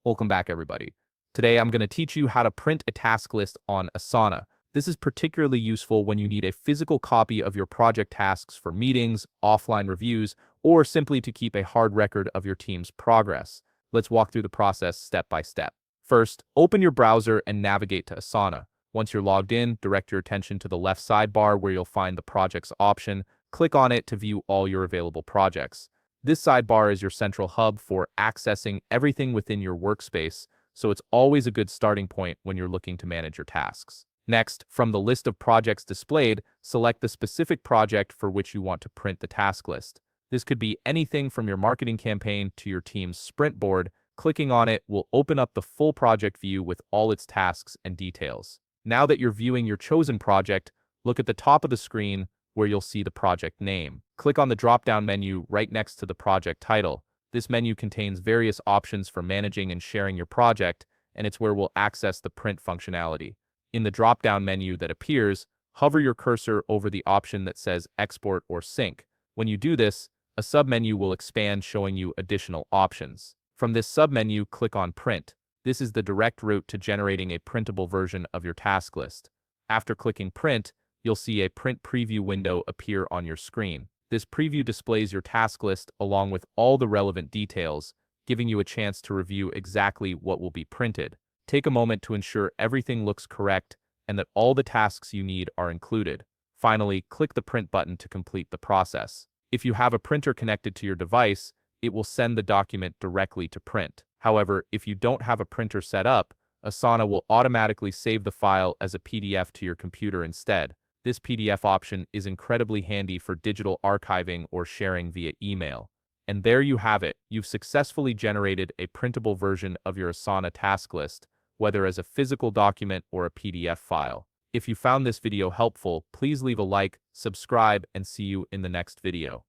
Welcome back, everybody. Today, I'm going to teach you how to print a task list on Asana. This is particularly useful when you need a physical copy of your project tasks for meetings, offline reviews, or simply to keep a hard record of your team's progress. Let's walk through the process step by step. First, open your browser and navigate to Asana. Once you're logged in, direct your attention to the left sidebar where you'll find the Projects option. Click on it to view all your available projects. This sidebar is your central hub for accessing everything within your workspace, so it's always a good starting point when you're looking to manage your tasks. Next, from the list of projects displayed, select the specific project for which you want to print the task list. This could be anything from your marketing campaign to your team's sprint board. Clicking on it will open up the full project view with all its tasks and details. Now that you're viewing your chosen project, look at the top of the screen where you'll see the project name. Click on the drop-down menu right next to the project title. This menu contains various options for managing and sharing your project, and it's where we'll access the print functionality. In the drop-down menu that appears, hover your cursor over the option that says Export or Sync. When you do this, a submenu will expand showing you additional options. From this submenu, click on Print. This is the direct route to generating a printable version of your task list. After clicking Print, you'll see a print preview window appear on your screen. This preview displays your task list along with all the relevant details, giving you a chance to review exactly what will be printed. Take a moment to ensure everything looks correct and that all the tasks you need are included. Finally, click the Print button to complete the process. If you have a printer connected to your device, it will send the document directly to print. However, if you don't have a printer set up, Asana will automatically save the file as a PDF to your computer instead. This PDF option is incredibly handy for digital archiving or sharing via email. And there you have it. You've successfully generated a printable version of your Asana task list, whether as a physical document or a PDF file. If you found this video helpful, please leave a like, subscribe, and see you in the next video.